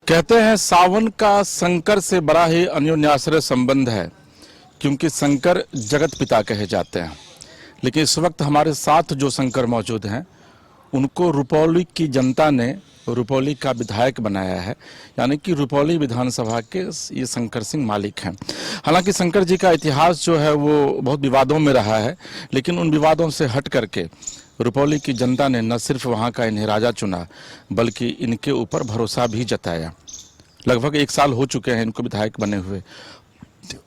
कहते हैं सावन का शंकर से बड़ा ही अन्योन्याश्रय संबंध है, क्योंकि शंकर जगत पिता कहे जाते हैं। लेकिन इस वक्त हमारे साथ जो शंकर मौजूद हैं, उनको रुपौली की जनता ने रुपौली का विधायक बनाया है, यानी कि रुपौली विधानसभा के ये शंकर सिंह मालिक हैं। हालांकि शंकर जी का इतिहास जो है वो बहुत विवादों में रहा है, लेकिन उन विवादों से हट करके रुपौली की जनता ने न सिर्फ वहाँ का इन्हें राजा चुना, बल्कि इनके ऊपर भरोसा भी जताया। लगभग 1 साल हो चुके हैं इनको विधायक बने हुए,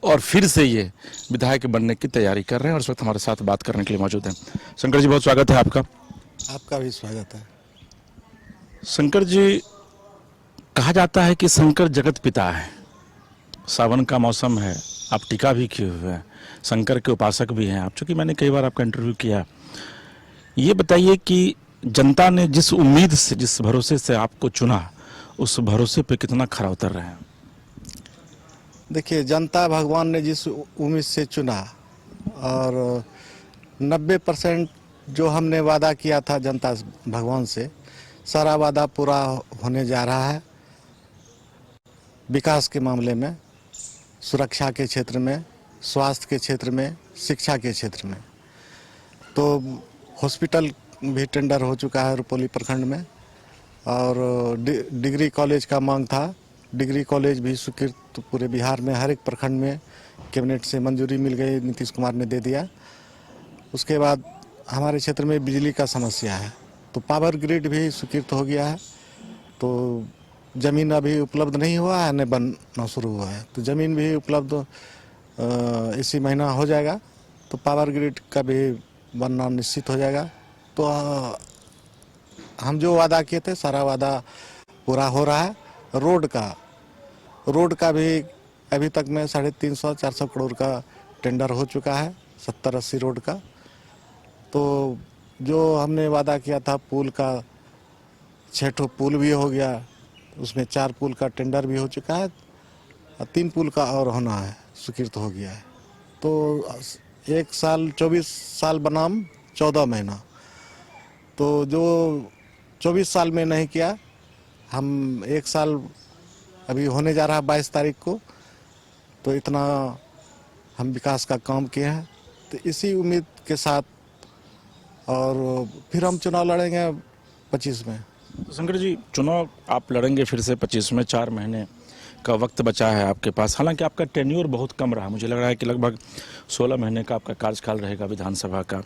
और फिर से ये विधायक बनने की तैयारी कर रहे हैं और इस वक्त हमारे साथ बात करने के लिए मौजूद हैं। शंकर जी, बहुत स्वागत है आपका। आपका भी स्वागत है। शंकर जी, कहा जाता है कि शंकर जगत पिता है। सावन का मौसम है, आप टीका भी किए हुए हैं, शंकर के उपासक भी हैं आप, चूंकि मैंने कई बार आपका इंटरव्यू किया। ये बताइए कि जनता ने जिस उम्मीद से, जिस भरोसे से आपको चुना, उस भरोसे पे कितना खरा उतर रहे हैं? देखिए, जनता भगवान ने जिस उम्मीद से चुना, और 90% जो हमने वादा किया था जनता भगवान से, सारा वादा पूरा होने जा रहा है। विकास के मामले में, सुरक्षा के क्षेत्र में, स्वास्थ्य के क्षेत्र में, शिक्षा के क्षेत्र में। तो हॉस्पिटल भी टेंडर हो चुका है रुपौली प्रखंड में, और डिग्री कॉलेज का मांग था, डिग्री कॉलेज भी स्वीकृत पूरे बिहार में हर एक प्रखंड में कैबिनेट से मंजूरी मिल गई, नीतीश कुमार ने दे दिया। उसके बाद हमारे क्षेत्र में बिजली का समस्या है, तो पावर ग्रिड भी स्वीकृत हो गया है। तो ज़मीन अभी उपलब्ध नहीं हुआ है, न बनना शुरू हुआ है, तो ज़मीन भी उपलब्ध इसी महीना हो जाएगा, तो पावर ग्रिड का भी बनना निश्चित हो जाएगा। तो हम जो वादा किए थे सारा वादा पूरा हो रहा है। रोड का भी अभी तक में 350-400 करोड़ का टेंडर हो चुका है, 70-80 रोड का। तो जो हमने वादा किया था पुल का, 6 ठो पुल भी हो गया, उसमें 4 पुल का टेंडर भी हो चुका है, और 3 पुल का और होना है, स्वीकृत हो गया है। तो 1 साल 24 साल बनाम 14 महीना, तो जो 24 साल में नहीं किया, हम 1 साल अभी होने जा रहा है 22 तारीख को, तो इतना हम विकास का काम किए हैं। तो इसी उम्मीद के साथ और फिर हम चुनाव लड़ेंगे 25 में। तो शंकर जी, चुनाव आप लड़ेंगे फिर से 25 में, 4 महीने का वक्त बचा है आपके पास। हालांकि आपका टेन्योर बहुत कम रहा, मुझे लग रहा है कि लगभग 16 महीने का आपका कार्यकाल रहेगा विधानसभा का।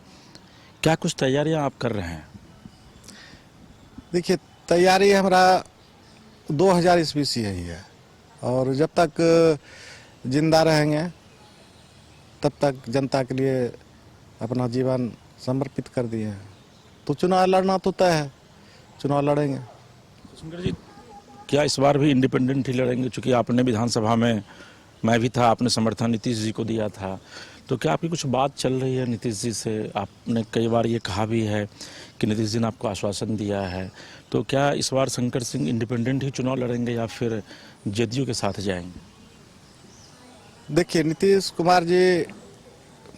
क्या कुछ तैयारियां आप कर रहे हैं? देखिए, तैयारी हमारा 2000 ईस्वी से यही है, और जब तक जिंदा रहेंगे तब तक जनता के लिए अपना जीवन समर्पित कर दिए हैं। तो चुनाव लड़ना तो तय है, चुनाव लड़ेंगे। शंकर जी, क्या इस बार भी इंडिपेंडेंट ही लड़ेंगे? चूंकि आपने विधानसभा में, मैं भी था, आपने समर्थन नीतीश जी को दिया था, तो क्या आपकी कुछ बात चल रही है नीतीश जी से? आपने कई बार ये कहा भी है कि नीतीश जी ने आपको आश्वासन दिया है, तो क्या इस बार शंकर सिंह इंडिपेंडेंट ही चुनाव लड़ेंगे या फिर जेडीयू के साथ जाएंगे? देखिए, नीतीश कुमार जी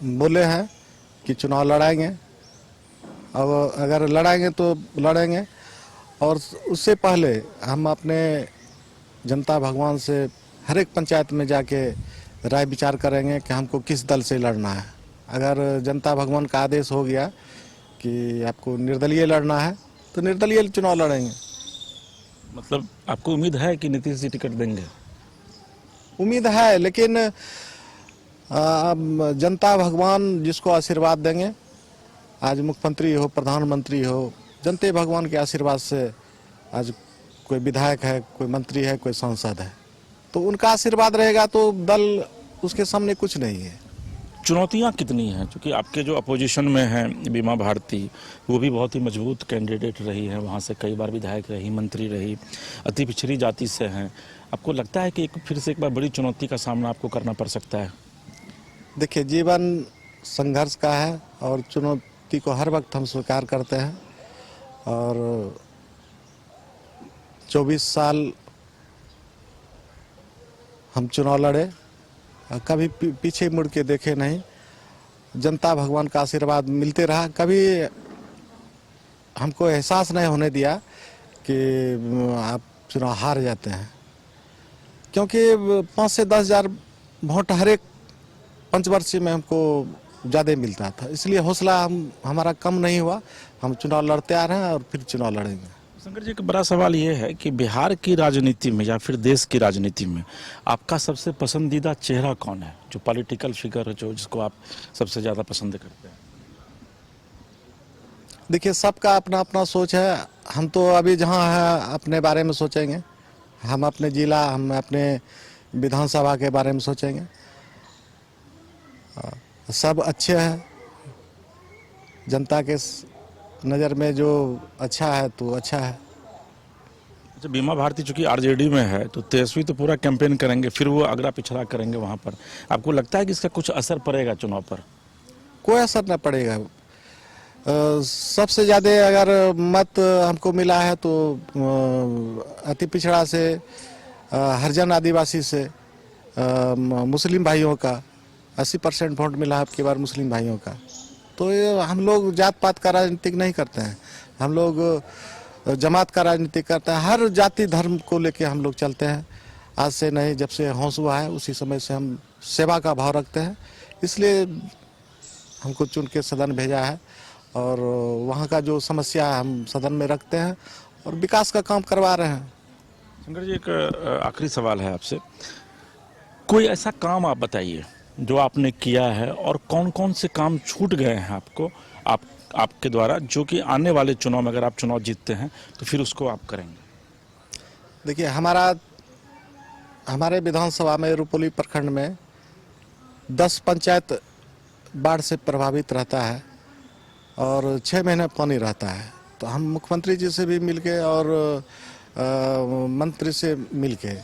बोले हैं कि चुनाव लड़ाएंगे, अब अगर लड़ाएंगे तो लड़ेंगे, और उससे पहले हम अपने जनता भगवान से हर एक पंचायत में जाके राय विचार करेंगे कि हमको किस दल से लड़ना है। अगर जनता भगवान का आदेश हो गया कि आपको निर्दलीय लड़ना है, तो निर्दलीय चुनाव लड़ेंगे। मतलब आपको उम्मीद है कि नीतीश जी टिकट देंगे? उम्मीद है, लेकिन जनता भगवान जिसको आशीर्वाद देंगे, आज मुख्यमंत्री हो, प्रधानमंत्री हो, जनता भगवान के आशीर्वाद से आज कोई विधायक है, कोई मंत्री है, कोई सांसद है, तो उनका आशीर्वाद रहेगा तो दल उसके सामने कुछ नहीं है। चुनौतियां कितनी हैं? क्योंकि आपके जो अपोजिशन में हैं बीमा भारती, वो भी बहुत ही मजबूत कैंडिडेट रही है, वहाँ से कई बार विधायक रही, मंत्री रही, अति पिछड़ी जाति से हैं। आपको लगता है कि फिर से एक बार बड़ी चुनौती का सामना आपको करना पड़ सकता है? देखिए, जीवन संघर्ष का है, और चुनौती को हर वक्त हम स्वीकार करते हैं। और 24 साल हम चुनाव लड़े, कभी पीछे मुड़ के देखे नहीं, जनता भगवान का आशीर्वाद मिलते रहा, कभी हमको एहसास नहीं होने दिया कि आप चुनाव हार जाते हैं। क्योंकि 5 से 10 हजार वोट हर एक पंचवर्षीय में हमको ज़्यादा मिलता था, इसलिए हौसला हमारा कम नहीं हुआ। हम चुनाव लड़ते आ रहे हैं और फिर चुनाव लड़ेंगे। शंकर जी, एक बड़ा सवाल ये है कि बिहार की राजनीति में या फिर देश की राजनीति में आपका सबसे पसंदीदा चेहरा कौन है, जो पॉलिटिकल फिगर है, जो जिसको आप सबसे ज़्यादा पसंद करते हैं? देखिए, सबका अपना अपना सोच है। हम तो अभी जहाँ है अपने बारे में सोचेंगे, हम अपने जिला, हम अपने विधानसभा के बारे में सोचेंगे। सब अच्छे हैं, जनता के नज़र में जो अच्छा है तो अच्छा है। अच्छा, बीमा भारती चूंकि आरजेडी में है तो तेजस्वी तो पूरा कैंपेन करेंगे, फिर वो अगला पिछड़ा करेंगे वहाँ पर। आपको लगता है कि इसका कुछ असर पड़ेगा चुनाव पर? कोई असर न पड़ेगा। सबसे ज़्यादा अगर मत हमको मिला है तो अति पिछड़ा से, हरिजन आदिवासी से, मुस्लिम भाइयों का 80% वोट मिला है अब की बार मुस्लिम भाइयों का। तो ये हम लोग जात पात का राजनीतिक नहीं करते हैं, हम लोग जमात का राजनीति करते हैं। हर जाति धर्म को लेके हम लोग चलते हैं। आज से नहीं, जब से होश हुआ है उसी समय से हम सेवा का भाव रखते हैं, इसलिए हमको चुन के सदन भेजा है और वहाँ का जो समस्या है हम सदन में रखते हैं और विकास का काम करवा रहे हैं। शंकर जी, एक आखिरी सवाल है आपसे। कोई ऐसा काम आप बताइए जो आपने किया है और कौन कौन से काम छूट गए हैं आपको, आपके द्वारा, जो कि आने वाले चुनाव में अगर आप चुनाव जीतते हैं तो फिर उसको आप करेंगे? देखिए, हमारे विधानसभा में रुपौली प्रखंड में 10 पंचायत बाढ़ से प्रभावित रहता है और 6 महीने पानी रहता है। तो हम मुख्यमंत्री जी से भी मिलके और मंत्री से मिलके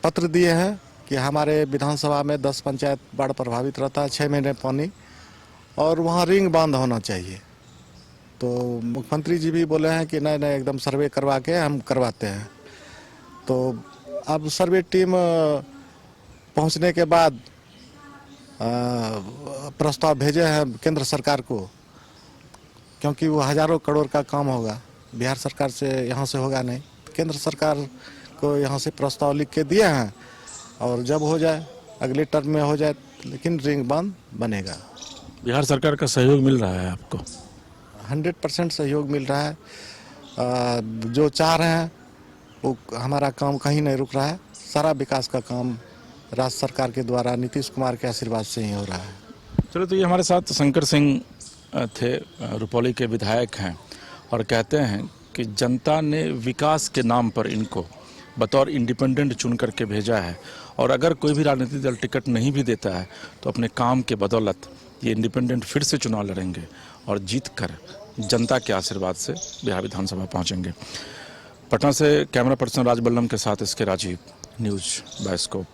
पत्र दिए हैं कि हमारे विधानसभा में 10 पंचायत बाढ़ प्रभावित रहता है, 6 महीने पानी, और वहाँ रिंग बांध होना चाहिए। तो मुख्यमंत्री जी भी बोले हैं कि नहीं नहीं, एकदम सर्वे करवा के हम करवाते हैं। तो अब सर्वे टीम पहुँचने के बाद प्रस्ताव भेजे हैं केंद्र सरकार को, क्योंकि वो हजारों करोड़ का काम होगा, बिहार सरकार से यहाँ से होगा नहीं। केंद्र सरकार को यहाँ से प्रस्ताव लिख के दिए हैं और जब हो जाए, अगले टर्म में हो जाए, लेकिन रिंग बांध बनेगा। बिहार सरकार का सहयोग मिल रहा है आपको? 100% सहयोग मिल रहा है। जो चाह रहे हैं वो हमारा काम कहीं नहीं रुक रहा है। सारा विकास का काम राज्य सरकार के द्वारा नीतीश कुमार के आशीर्वाद से ही हो रहा है। चलो, तो ये हमारे साथ शंकर सिंह थे, रुपौली के विधायक हैं, और कहते हैं कि जनता ने विकास के नाम पर इनको बतौर इंडिपेंडेंट चुन करके भेजा है, और अगर कोई भी राजनीतिक दल टिकट नहीं भी देता है तो अपने काम के बदौलत ये इंडिपेंडेंट फिर से चुनाव लड़ेंगे और जीत कर जनता के आशीर्वाद से बिहार विधानसभा पहुंचेंगे। पटना से कैमरा पर्सन राज बल्लम के साथ इसके राजीव, न्यूज़ बाइस्कोप।